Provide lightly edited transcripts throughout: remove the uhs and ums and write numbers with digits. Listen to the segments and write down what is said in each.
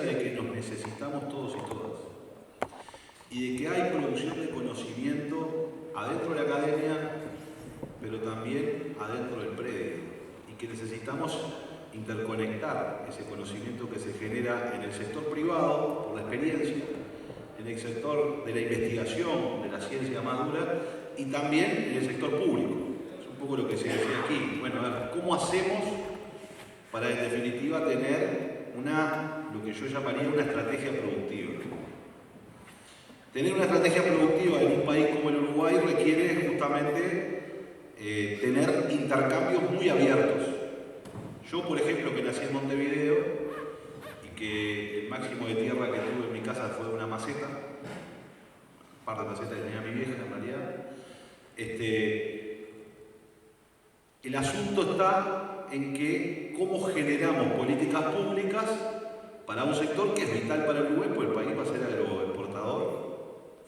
conciencia de que nos necesitamos todos y todas, y de que hay producción de conocimiento adentro de la academia, pero también adentro del predio, y que necesitamos interconectar ese conocimiento que se genera en el sector privado, por la experiencia, en el sector de la investigación, de la ciencia madura, y también en el sector público. Es un poco lo que se decía aquí. Bueno, a ver, ¿cómo hacemos para, en definitiva, tener lo que yo llamaría una estrategia productiva? Tener una estrategia productiva en un país como el Uruguay requiere justamente tener intercambios muy abiertos. Yo, por ejemplo, que nací en Montevideo y que el máximo de tierra que tuve en mi casa fue una maceta, un par de macetas que tenía mi vieja en realidad, el asunto está en que cómo generamos políticas públicas para un sector que es vital para el Uruguay, porque el país va a ser agroexportador,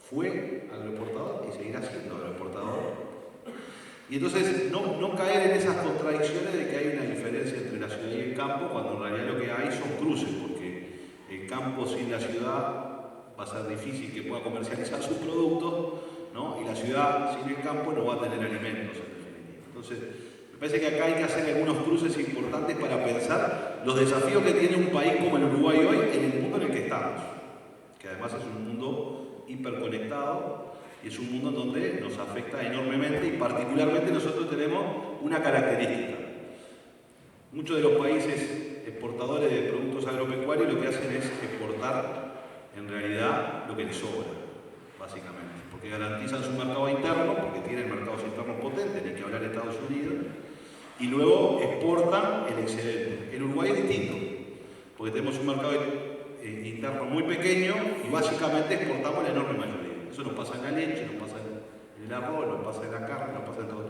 fue agroexportador y seguirá siendo agroexportador. Y entonces no caer en esas contradicciones de que hay una diferencia entre la ciudad y el campo, cuando en realidad lo que hay son cruces, porque el campo sin la ciudad va a ser difícil que pueda comercializar sus productos, ¿no? Y la ciudad sin el campo no va a tener alimentos, en definitiva. Entonces, me parece que acá hay que hacer algunos cruces importantes para pensar los desafíos que tiene un país como el Uruguay hoy en el mundo en el que estamos, que además es un mundo hiperconectado. Y es un mundo donde nos afecta enormemente y particularmente nosotros tenemos una característica. Muchos de los países exportadores de productos agropecuarios lo que hacen es exportar en realidad lo que les sobra, básicamente. Porque garantizan su mercado interno, porque tienen mercados internos potentes, ni que hablar de Estados Unidos, y luego exportan el excedente. El Uruguay es distinto, porque tenemos un mercado interno muy pequeño y básicamente exportamos la enorme mayoría. Eso nos pasa en la leche, nos pasa en el arroz, nos pasa en la carne, nos pasa en todo.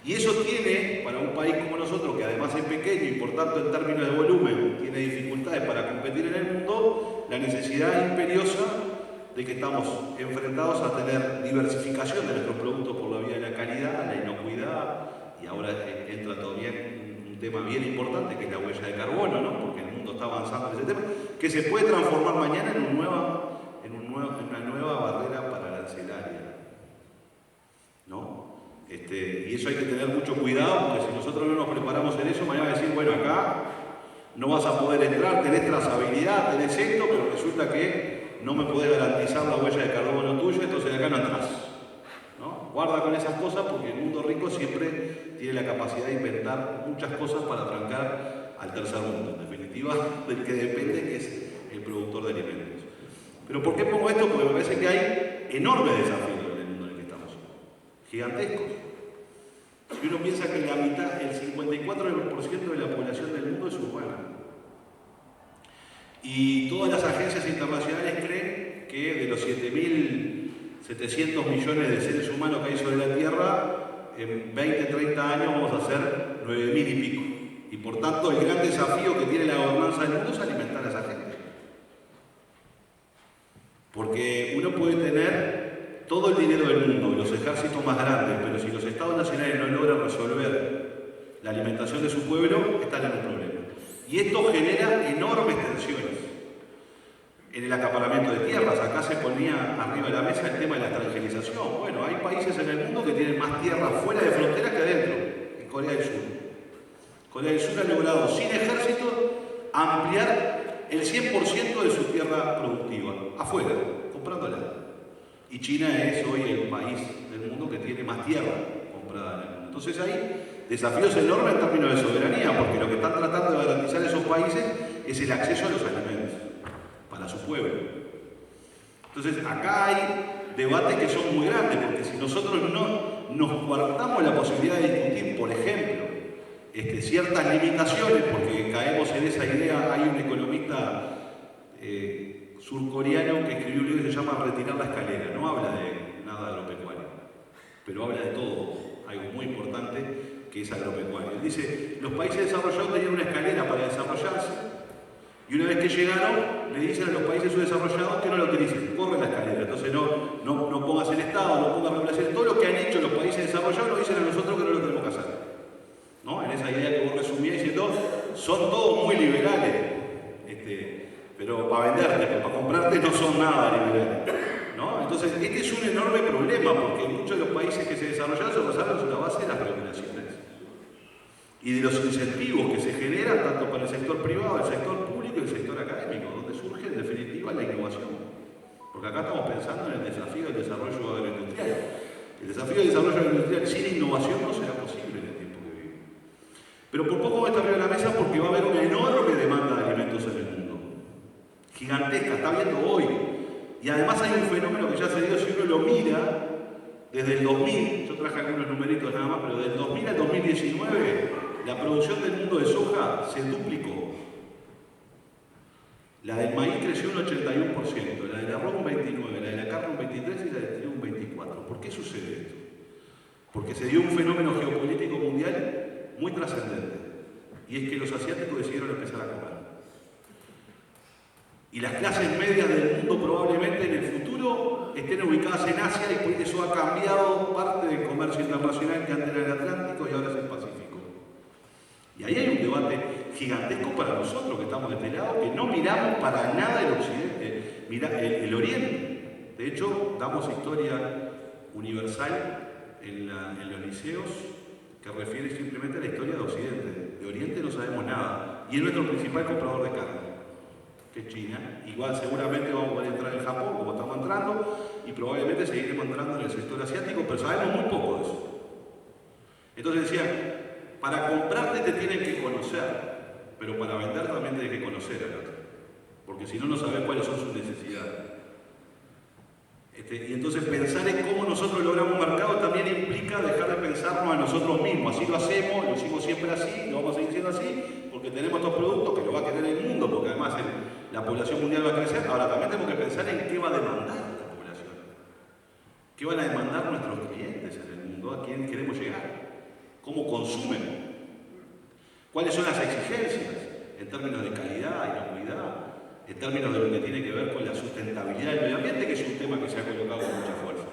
Y eso tiene, para un país como nosotros, que además es pequeño y por tanto en términos de volumen tiene dificultades para competir en el mundo, la necesidad imperiosa de que estamos enfrentados a tener diversificación de nuestros productos por la vía de la calidad, la inocuidad, y ahora entra todavía un tema bien importante que es la huella de carbono, ¿no? Porque el mundo está avanzando en ese tema, que se puede transformar mañana en una nueva barrera para arancelaria, ¿no? Y eso hay que tener mucho cuidado, porque si nosotros no nos preparamos en eso, mañana va a decir, bueno, acá no vas a poder entrar, tenés trazabilidad, tenés esto, pero resulta que no me podés garantizar la huella de carbono tuya, entonces de acá no entras, ¿no? Guarda con esas cosas, porque el mundo rico siempre tiene la capacidad de inventar muchas cosas para trancar al tercer mundo, en definitiva, del que depende, que es el productor de alimentos. ¿Pero por qué pongo esto? Porque me parece que hay enormes desafíos en el mundo en el que estamos, gigantescos. Si uno piensa que la mitad, el 54% de la población del mundo es urbana, y todas las agencias internacionales creen que de los 7.700 millones de seres humanos que hay sobre la Tierra, en 20, 30 años vamos a ser 9.000 y pico. Y por tanto, el gran desafío que tiene la gobernanza del mundo es alimentar a esa gente. Porque uno puede tener todo el dinero del mundo, los ejércitos más grandes, pero si los estados nacionales no logran resolver la alimentación de su pueblo, están en un problema. Y esto genera enormes tensiones en el acaparamiento de tierras. Acá se ponía arriba de la mesa el tema de la extranjerización. Bueno, hay países en el mundo que tienen más tierras fuera de fronteras que adentro, en Corea del Sur. Corea del Sur ha logrado, sin ejército, ampliar el 100% de su tierra productiva, afuera, comprándola. Y China es hoy el país del mundo que tiene más tierra comprada en el mundo. Entonces hay desafíos enormes en términos de soberanía, porque lo que están tratando de garantizar esos países es el acceso a los alimentos para su pueblo. Entonces acá hay debates que son muy grandes, porque si nosotros no nos guardamos la posibilidad de discutir, por ejemplo, ciertas limitaciones, porque caemos en esa idea. Hay un economista surcoreano que escribió un libro que se llama Retirar la escalera. No habla de nada agropecuario, pero habla de todo, algo muy importante que es agropecuario. Él dice, los países desarrollados tenían una escalera para desarrollarse, y una vez que llegaron, le dicen a los países subdesarrollados que no la utilicen, corren la escalera. Entonces no pongas el Estado, no pongas regulaciones. Todo lo que han hecho los países desarrollados nos dicen a nosotros que no lo tenemos que hacer, ¿no? En esa idea que vos resumías diciendo, son todos muy liberales, pero para venderte, pero para comprarte no son nada liberales, ¿no? Entonces, este es un enorme problema porque en muchos de los países que se desarrollaron sobre la base de las regulaciones y de los incentivos que se generan tanto para el sector privado, el sector público y el sector académico, donde surge en definitiva la innovación. Porque acá estamos pensando en el desafío del desarrollo agroindustrial. El desafío del desarrollo agroindustrial sin innovación no será posible en el tiempo que vivimos. Pero por poco está arriba de la mesa porque va a haber una enorme demanda de alimentos en el mundo. Gigantesca, está viendo hoy. Y además hay un fenómeno que ya se dio, si uno lo mira, desde el 2000, yo traje algunos numeritos nada más, pero del 2000 al 2019, la producción del mundo de soja se duplicó. La del maíz creció un 81%, la del arroz un 29%, la de la carne un 23% y la del trigo un 24%. ¿Por qué sucede esto? Porque se dio un fenómeno geopolítico mundial muy trascendente. Y es que los asiáticos decidieron empezar a comer. Y las clases medias del mundo probablemente en el futuro estén ubicadas en Asia y por eso ha cambiado parte del comercio internacional que antes era el Atlántico y ahora es el Pacífico. Y ahí hay un debate gigantesco para nosotros que estamos de este lado, que no miramos para nada el occidente, mira el oriente. De hecho, damos historia universal en los liceos que refiere simplemente a la historia de occidente. De oriente no sabemos nada. Y es nuestro principal comprador de carne, que es China. Igual seguramente vamos a poder entrar en Japón, como estamos entrando, y probablemente seguiremos entrando en el sector asiático, pero sabemos muy poco de eso. Entonces decía, para comprarte te tienen que conocer, pero para vender también tienes que conocer al otro, porque si no, no sabes cuáles son sus necesidades. Y entonces pensar en cómo nosotros logramos mercado también implica dejar de pensarnos a nosotros mismos. Así lo hacemos, lo hicimos siempre así, lo vamos a seguir haciendo así, porque tenemos estos productos que lo va a querer el mundo, porque además la población mundial va a crecer. Ahora también tenemos que pensar en qué va a demandar la población. ¿Qué van a demandar nuestros clientes en el mundo? ¿A quién queremos llegar? ¿Cómo consumen? ¿Cuáles son las exigencias en términos de calidad, inocuidad, en términos de lo que tiene que ver con la sustentabilidad del medio ambiente, que es un tema que se ha colocado con mucha fuerza?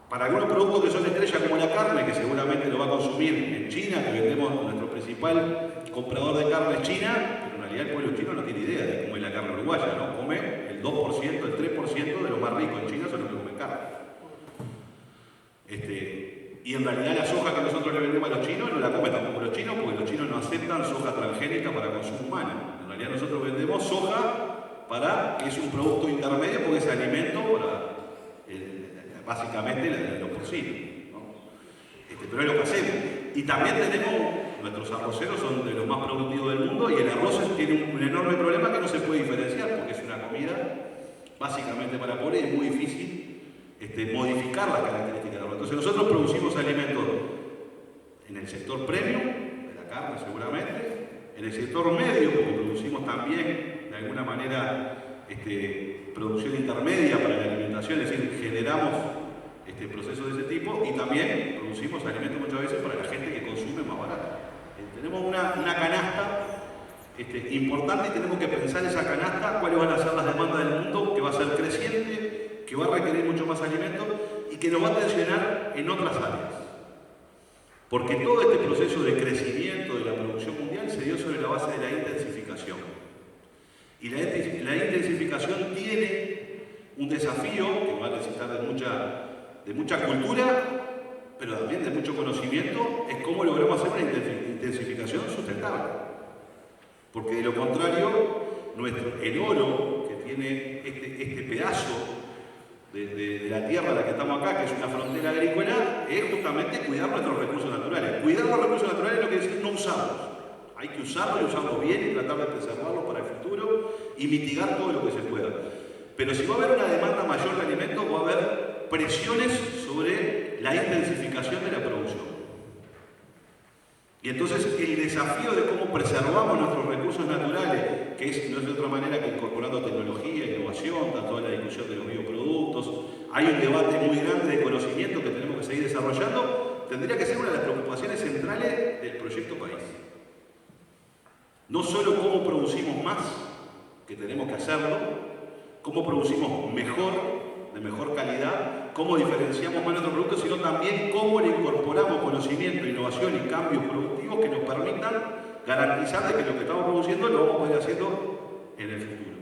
Para algunos productos que son estrellas como la carne, que seguramente lo va a consumir en China, que vendemos, nuestro principal comprador de carne es China, pero en realidad el pueblo chino no tiene idea de cómo es la carne uruguaya, ¿no? Come el 2%, el 3% de los más ricos en China son los que comen carne. Y en realidad la soja que nosotros le vendemos a los chinos no la comen tampoco los chinos, porque los chinos no aceptan soja transgénica para consumo humano. En realidad nosotros vendemos soja que es un producto intermedio, porque es alimento para básicamente los porcinos, ¿no? Pero es lo que hacemos. Y también nuestros arroceros son de los más productivos del mundo, y el arroz tiene un enorme problema que no se puede diferenciar, porque es una comida básicamente para pobres y es muy difícil modificar las características del arroz. Entonces nosotros producimos alimentos en el sector premium, de la carne seguramente, en el sector medio, porque producimos también de alguna manera producción intermedia para la alimentación, es decir, generamos procesos de ese tipo, y también producimos alimentos muchas veces para la gente que consume más barato. Tenemos una canasta importante y tenemos que pensar esa canasta, cuáles van a ser las demandas del mundo, que va a ser creciente, que va a requerir mucho más alimentos y que nos va a tensionar en otras áreas. Porque todo este proceso de crecimiento de la producción mundial se dio sobre la base de la intensificación. Y la intensificación tiene un desafío que va a necesitar de mucha cultura, pero también de mucho conocimiento, es cómo logramos hacer una intensificación sustentable. Porque de lo contrario, el oro que tiene este pedazo de la tierra en la que estamos acá, que es una frontera agrícola, es justamente cuidar nuestros recursos naturales. Cuidar los recursos naturales no quiere decir no usarlos. Hay que usarlos y usarlos bien y tratar de preservarlos para el futuro y mitigar todo lo que se pueda. Pero si va a haber una demanda mayor de alimentos, va a haber presiones sobre la intensificación de la producción. Y entonces el desafío de cómo preservamos nuestros recursos naturales, que no es de otra manera que incorporando tecnología, innovación, tanto en la discusión de los bioproductos, hay un debate muy grande de conocimiento que tenemos que seguir desarrollando, tendría que ser una de las preocupaciones centrales del proyecto país. No solo cómo producimos más, que tenemos que hacerlo, cómo producimos mejor, de mejor calidad, cómo diferenciamos más nuestros productos, sino también cómo le incorporamos conocimiento, innovación y cambios productivos que nos permitan garantizar de que lo que estamos produciendo lo vamos a poder haciendo en el futuro.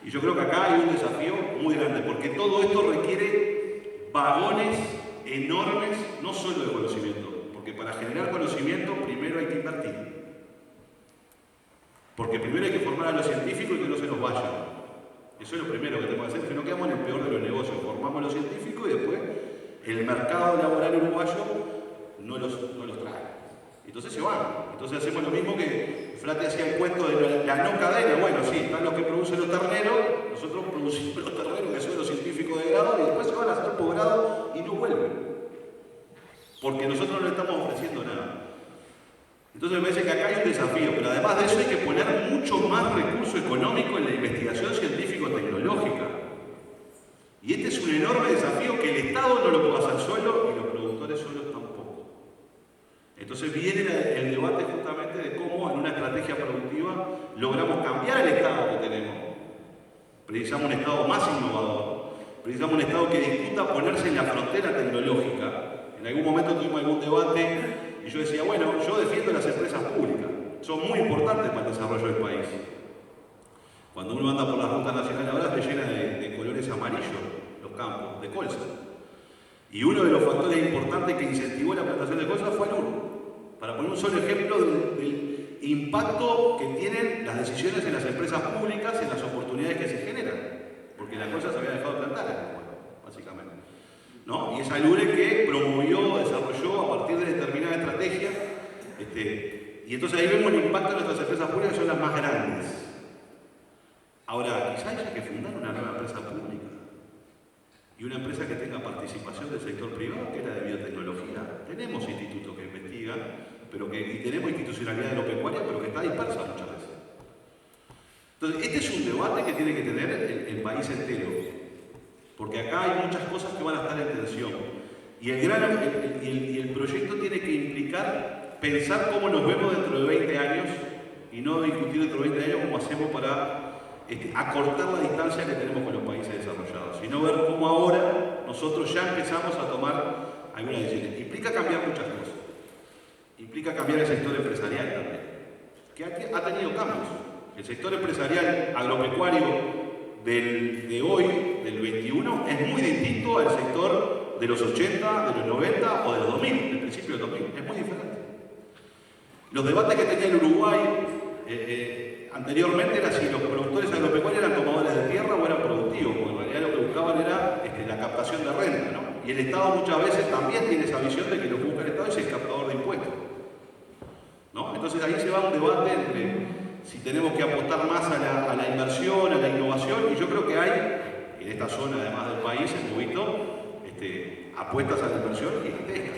Y yo creo que acá hay un desafío muy grande, porque todo esto requiere vagones enormes, no solo de conocimiento, porque para generar conocimiento primero hay que invertir. Porque primero hay que formar a los científicos y que no se nos vayan. Eso es lo primero que tenemos que hacer, que no quedamos en el peor de los negocios. Formamos a los científicos y después el mercado laboral uruguayo no los trae. Entonces se van. Entonces hacemos lo mismo que Frate hacía el cuento de la no cadena. Bueno, sí, están los que producen los terneros, nosotros producimos los terneros que son los científicos de grado y después se van a hacer posgrado y no vuelven. Porque nosotros no le estamos ofreciendo nada. Entonces me parece que acá hay un desafío, pero además de eso hay que poner mucho más recurso económico en la investigación científico-tecnológica. Y este es un enorme desafío que el Estado no lo puede hacer solo y los productores solos tampoco. Entonces viene el debate justamente de cómo en una estrategia productiva logramos cambiar el Estado que tenemos. Precisamos un Estado más innovador, precisamos un Estado que discuta ponerse en la frontera tecnológica. En algún momento tuvimos algún debate y yo decía, bueno, yo defiendo las empresas públicas, son muy importantes para el desarrollo del país. Cuando uno anda por la ruta nacional ahora se llena de colores amarillos los campos, de colza. Y uno de los factores importantes que incentivó la plantación de colza fue el oro. Para poner un solo ejemplo del impacto que tienen las decisiones en las empresas públicas en las oportunidades que se generan. Porque la colza se había dejado de plantar en el pueblo, básicamente. ¿No? Y es Alure que promovió, desarrolló a partir de determinada estrategia. Y entonces ahí vemos el impacto de nuestras empresas públicas, que son las más grandes. Ahora, quizá haya que fundar una nueva empresa pública y una empresa que tenga participación del sector privado, que es la de biotecnología. Tenemos institutos que investigan, y tenemos institucionalidad agropecuaria, pero que está dispersa muchas veces. Entonces, este es un debate que tiene que tener el país entero, porque acá hay muchas cosas que van a estar en tensión. Y el proyecto tiene que implicar pensar cómo nos vemos dentro de 20 años y no discutir dentro de 20 años cómo hacemos para acortar la distancia que tenemos con los países desarrollados, sino ver cómo ahora nosotros ya empezamos a tomar algunas decisiones. Implica cambiar muchas cosas. Implica cambiar el sector empresarial también, que ha tenido cambios. El sector empresarial agropecuario de hoy, del 21, es muy distinto al sector de los 80, de los 90 o de los 2000, del principio del 2000. Es muy diferente. Los debates que tenía el Uruguay anteriormente era si los productores agropecuarios eran tomadores de tierra o eran productivos, porque en realidad lo que buscaban era la captación de renta, ¿no? Y el Estado muchas veces también tiene esa visión de que lo que busca el Estado es el captador de impuestos, ¿no? Entonces ahí se va un debate entre si tenemos que apostar más a la inversión, a la innovación, y yo creo que hay, en esta zona además del país, hemos visto apuestas a la inversión gigantescas.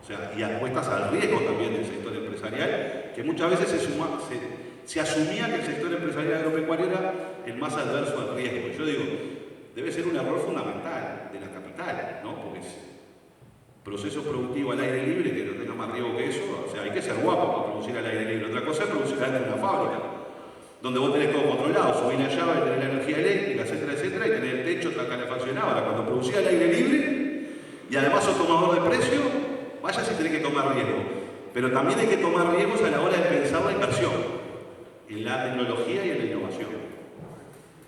O sea, y apuestas al riesgo también del sector empresarial, que muchas veces se asumía que el sector empresarial agropecuario era el más adverso al riesgo. Yo digo, debe ser un error fundamental de la capital, ¿no? Porque es proceso productivo al aire libre que no tenga más riesgo que eso. O sea, hay que ser guapo para producir al aire libre. Otra cosa es producir dentro de una fábrica, donde vos tenés todo controlado, subís la llave, tenés la energía eléctrica, etcétera, etcétera, y tenés el techo tan calefaccionado. Ahora, cuando producís al aire libre y además sos tomador de precio, vaya si tenés que tomar riesgo. Pero también hay que tomar riesgos a la hora de pensar la inversión en la tecnología y en la innovación.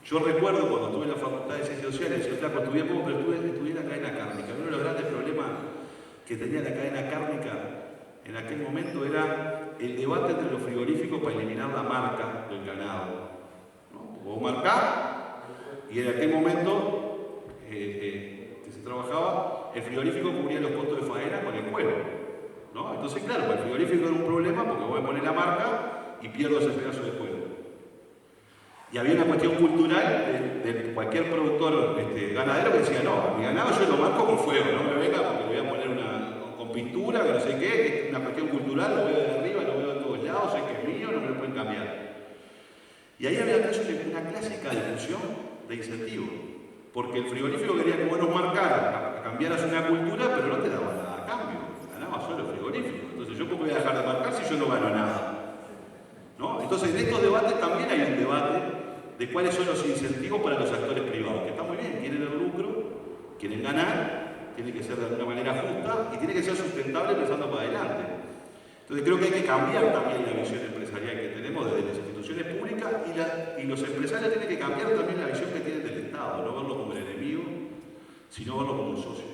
Yo recuerdo cuando estuve en la Facultad de Ciencias Sociales, decía, claro, estudié poco, pero estudié en la cadena cárnica. Uno de los grandes problemas que tenía la cadena cárnica en aquel momento era el debate entre los frigoríficos para eliminar la marca del ganado, ¿no? Vos marcás, y en aquel momento que se trabajaba, el frigorífico cubría los costos de faena con el cuero, ¿no? Entonces, claro, para el frigorífico era un problema porque vos pones la marca y pierdo ese pedazo de cuero. Y había una cuestión cultural de cualquier productor ganadero que decía, no, mi ganado yo lo marco con fuego, no me venga porque le voy a poner con pintura, que no sé qué, es una cuestión cultural, lo veo de arriba, lo veo de todos lados, sé que es mío, no me lo pueden cambiar. Y ahí había una clásica discusión de incentivo, porque el frigorífico quería que vos nos marcaras, cambiaras una cultura, pero no te daba nada a cambio, ganaba solo el frigorífico. Entonces yo cómo voy a dejar de marcar si yo no gano nada, ¿no? Entonces en estos debates también hay un debate de cuáles son los incentivos para los actores privados, que está muy bien, quieren el lucro, quieren ganar, tiene que ser de alguna manera justa y tiene que ser sustentable pensando para adelante. Entonces creo que hay que cambiar también la visión empresarial que tenemos desde las instituciones instituciones públicas y los empresarios tienen que cambiar también la visión que tienen del Estado, no verlo como el enemigo, sino verlo como un socio.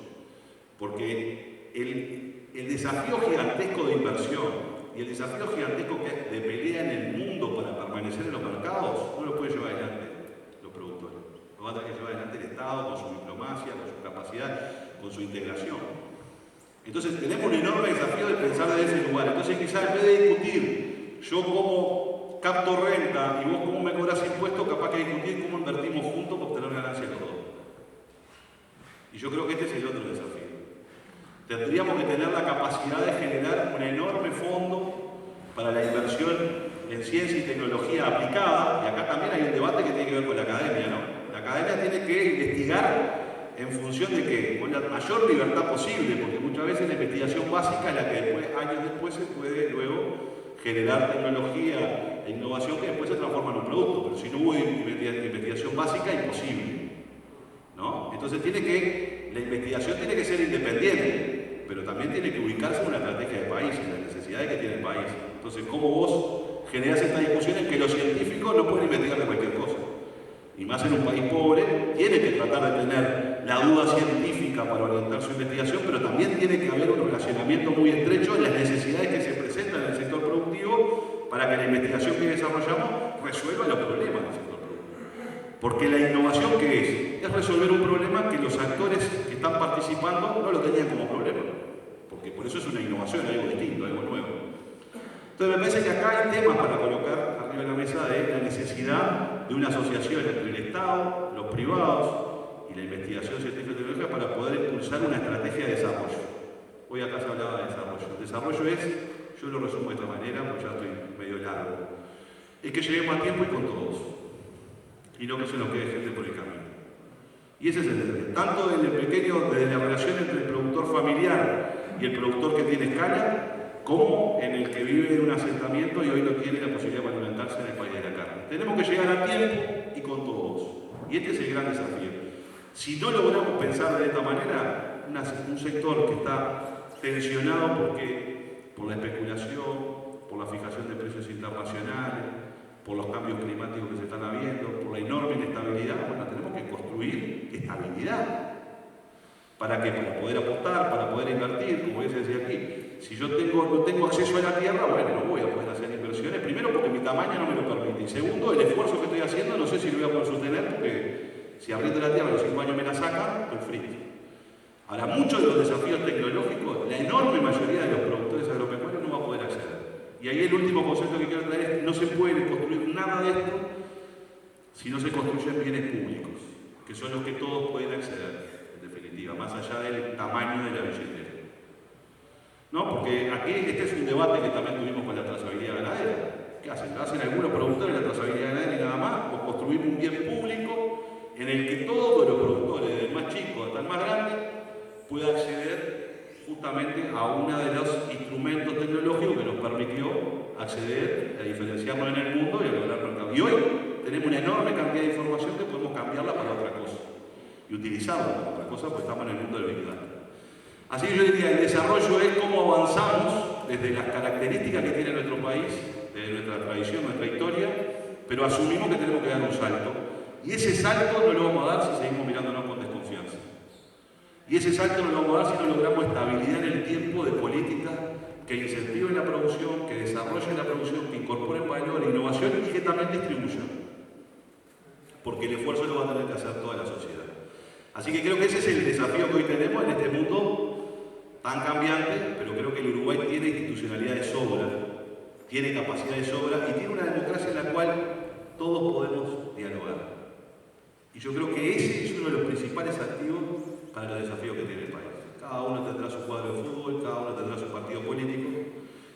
Porque el desafío gigantesco de inversión y el desafío gigantesco de pelea en el mundo para permanecer en los mercados no lo puede llevar adelante los productores. Lo va a tener que llevar adelante el Estado con su diplomacia, con su capacidad, con su integración. Entonces tenemos un enorme desafío de pensar desde ese lugar. Entonces quizás en vez de discutir yo cómo capto renta y vos cómo me cobras impuestos, capaz que discutir cómo invertimos juntos para obtener ganancias los dos. Y yo creo que este es el otro desafío. Tendríamos que tener la capacidad de generar un enorme fondo para la inversión en ciencia y tecnología aplicada, y acá también hay un debate que tiene que ver con la academia, ¿no? La academia tiene que investigar en función de qué, con la mayor libertad posible, porque muchas veces la investigación básica es la que después, años después se puede luego generar tecnología e innovación que después se transforma en un producto, pero si no hubo investigación básica, imposible, ¿no? Entonces la investigación tiene que ser independiente, pero también tiene que ubicarse en una estrategia de país, en las necesidades que tiene el país. Entonces, ¿cómo vos generás esta discusión en que los científicos no pueden investigar de cualquier cosa? Y más en un país pobre, tiene que tratar de tener la duda científica para orientar su investigación, pero también tiene que haber un relacionamiento muy estrecho en las necesidades que se presentan en el sector productivo para que la investigación que desarrollamos resuelva los problemas del sector productivo. Porque la innovación, ¿qué es resolver un problema que los actores que están participando no lo tenían como problema. Porque por eso es una innovación, algo distinto, algo nuevo. Entonces me parece que acá hay temas para colocar arriba de la mesa de la necesidad de una asociación entre el Estado, los privados y la investigación científica y tecnológica para poder impulsar una estrategia de desarrollo. Hoy acá se hablaba de desarrollo. El desarrollo es, yo lo resumo de esta manera, porque ya estoy medio largo, es que lleguemos a tiempo y con todos. Y no que se nos quede gente por el camino. Y ese es el deber. Tanto desde la relación entre el productor familiar y el productor que tiene escala, como en el que vive en un asentamiento y hoy no tiene la posibilidad de alimentarse en el país de la carne. Tenemos que llegar a tiempo y con todos. Y este es el gran desafío. Si no logramos pensar de esta manera, un sector que está tensionado por la especulación, por la fijación de precios internacionales, por los cambios climáticos que se están habiendo, por la enorme inestabilidad, bueno, tenemos que construir estabilidad. ¿Para qué? Para poder apostar, para poder invertir, como se decía aquí. Si yo no tengo acceso a la tierra, bueno, no voy a poder hacer inversiones, primero porque mi tamaño no me lo permite, y segundo, el esfuerzo que estoy haciendo no sé si lo voy a poder sostener, porque si abriendo la tierra a los 5 años me la sacan, estoy frito. Ahora, muchos de los desafíos tecnológicos, la enorme mayoría de los productores agropecuarios no va a poder acceder. Y ahí el último concepto que quiero traer es: no se puede construir nada de esto si no se construyen bienes públicos, que son los que todos pueden acceder, en definitiva, más allá del tamaño de la billetera. ¿No? Porque aquí este es un debate que también tuvimos con la trazabilidad ganadera. ¿Qué hacen? ¿Hacen algunos productores la trazabilidad ganadera y nada más? ¿O construimos un bien público en el que todos los productores, desde el más chico hasta el más grande, puedan acceder justamente a uno de los instrumentos tecnológicos que nos permitió acceder a diferenciarnos en el mundo y a lograr mercado? Y hoy tenemos una enorme cantidad de información que podemos cambiarla para otra cosa y utilizarla para otra cosa, porque estamos en el mundo del Big Data. Así que yo diría, el desarrollo es cómo avanzamos desde las características que tiene nuestro país, desde nuestra tradición, nuestra historia, pero asumimos que tenemos que dar un salto. Y ese salto no lo vamos a dar si seguimos mirándonos con desconfianza. Y ese salto no lo vamos a dar si no logramos estabilidad en el tiempo de políticas que incentiven la producción, que desarrollen la producción, que incorporen valor, innovación y que también distribuyan. Porque el esfuerzo lo va a tener que hacer toda la sociedad. Así que creo que ese es el desafío que hoy tenemos en este mundo tan cambiante, pero creo que el Uruguay tiene institucionalidad de sobra, tiene capacidad de sobra y tiene una democracia en la cual todos podemos dialogar. Y yo creo que ese es uno de los principales activos para los desafíos que tiene el país. Cada uno tendrá su cuadro de fútbol, cada uno tendrá su partido político,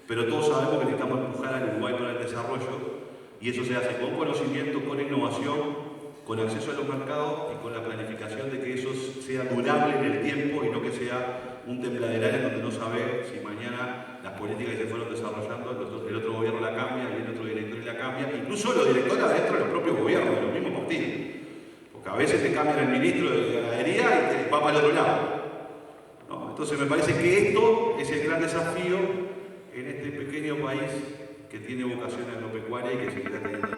pero todos sabemos que necesitamos empujar al Uruguay para el desarrollo, y eso se hace con conocimiento, con innovación, con acceso a los mercados y con la planificación de que eso sea durable en el tiempo y no que sea un tembladeral en donde no sabe si mañana las políticas que se fueron desarrollando, el otro gobierno la cambia, y el otro director la cambia, incluso los directores adentro de los propios gobiernos, de los mismos partidos. Porque a veces te cambian el ministro de ganadería y te va para el otro lado. ¿No? Entonces me parece que esto es el gran desafío en este pequeño país que tiene vocación agropecuaria y que seguirá teniendo